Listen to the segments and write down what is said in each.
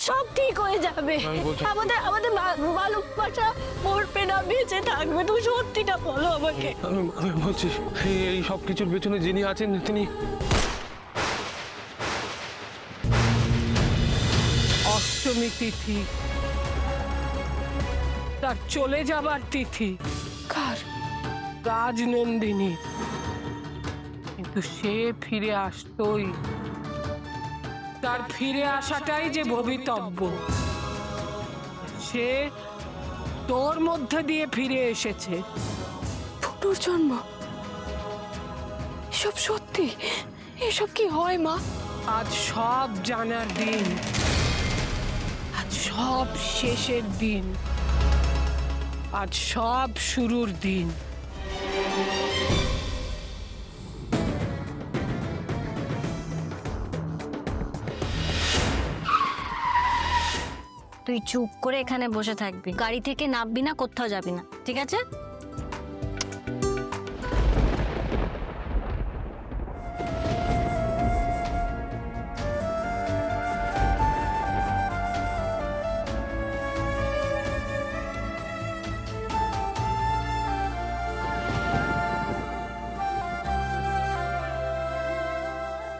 সব ঠিক হয়ে যাবে। আমাদের আমাদের ভালোবাসা মরবে না, বেঁচে থাকবে। তুমি সত্যিটা বলো আমাকে। আমি বলছি এই সব কিছুর পেছনে যিনি আছেন তিনি অষ্টমী তিথি, তার চলে যাবার তিথি। কার? রাজনন্দিনী। কিন্তু সে ফিরে আসতোই, তার ফিরে আসাটাই যে ভবিতব্য। সে তোর মধ্যে দিয়ে ফিরে এসেছে। পুনর্জন্ম? এসব সত্যি? এসব কি হয় মা? আজ সব জানার দিন, আজ সব শেষের দিন, আজ সব শুরুর দিন। তুই চুপ করে এখানে বসে থাকবি, গাড়ি থেকে নামবি না, কোথাও যাবি না, ঠিক আছে?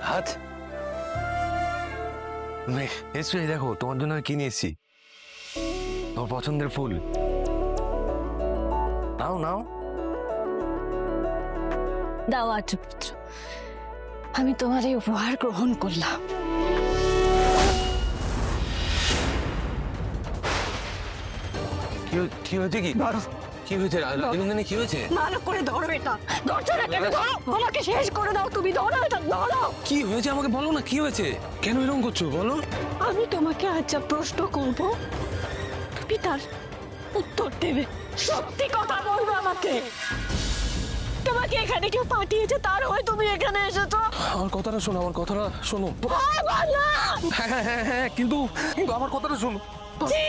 হাত এসো, এই দেখো তোমার জন্য আমি কিনে এসেছি তোমার পছন্দের ফুল। নাও নাও। দাও আর্যপুত্র, আমি তোমার এই উপহার গ্রহণ করলাম। কি হয়েছে? কি হয়েছে রাজনন্দিনী? কি হয়েছে? ভালো করে ধরো এটা, ধরছো না কেন? ধরো, আমাকে শেষ করে দাও। তুমি ধরো এটা, ধরো। কি হয়েছে আমাকে বলো না, কি হয়েছে? কেন এরকম করছো বলো? আমি তোমাকে আজ যা প্রশ্ন করব তুমি তার উত্তর দেবে। সত্যি কথা বলবে আমাকে। তোমাকে এখানে কেউ পাঠিয়েছে, তার হয়ে তুমি এখানে এসেছো? আমার কথাটা শোনো, আমার কথাটা শোনো। হ্যাঁ, বলো। হ্যাঁ, কিন্তু আমার কথাটা শোনো, জি,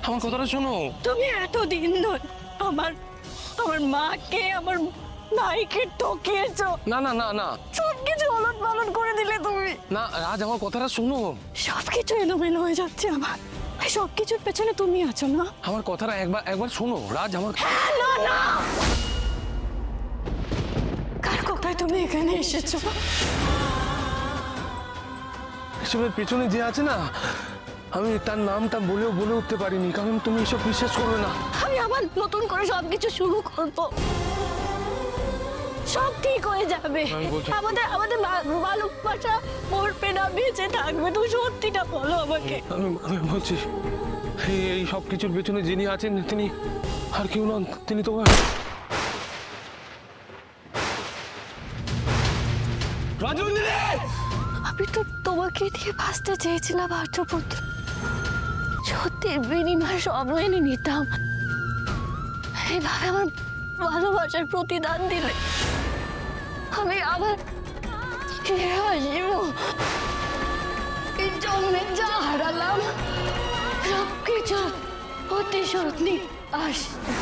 আমার কথাটা শোনো। তুমি এতদিন ধরে আমার আমার মাকে, আমার ভাইকে ঠকিয়েছো। না না না না সবকিছু ওলট পালট করে দিলে তুমি। না রাজ, আমার কথাটা শোনো। সবকিছু এলোমেলো হয়ে যাচ্ছে আমার। এই সবকিছুর পেছনে তুমি আছো না? আমার কথাটা একবার শোনো রাজ। আমার না না, কার কথায় তুমি এখানে এসেছো? এসবের পেছনে যে আছে না, আমি তার নামটা বলে উঠতে পারিনি, কারণ তুমি এসব বিশ্বাস করবে না। আমি আবার নতুন করে সবকিছু শুরু করবো। সব ঠিক হয়ে যাবে। আমাদের আমাদের ভালোবাসা মরবে না, বেঁচে থাকবে। তুমি সত্যিটা বলো আমাকে। আমি বলছি এই সব কিছুর পেছনে যিনি আছেন তিনি আর কেউ নন, তিনি তোমার রাজনন্দিনী। আমি তো তোমাকে দিয়ে বাঁচতে চেয়েছিলাম আর্যপুত্র। সত্যির বিনিময়ে সব মেনে নিতাম। এইভাবে আমার ভালোবাসার প্রতিদান দিলে আমি আবার ফিরে আসবো। এই জন্মে যা হারালাম সবকিছু প্রতিশোধ নিয়ে আসবো।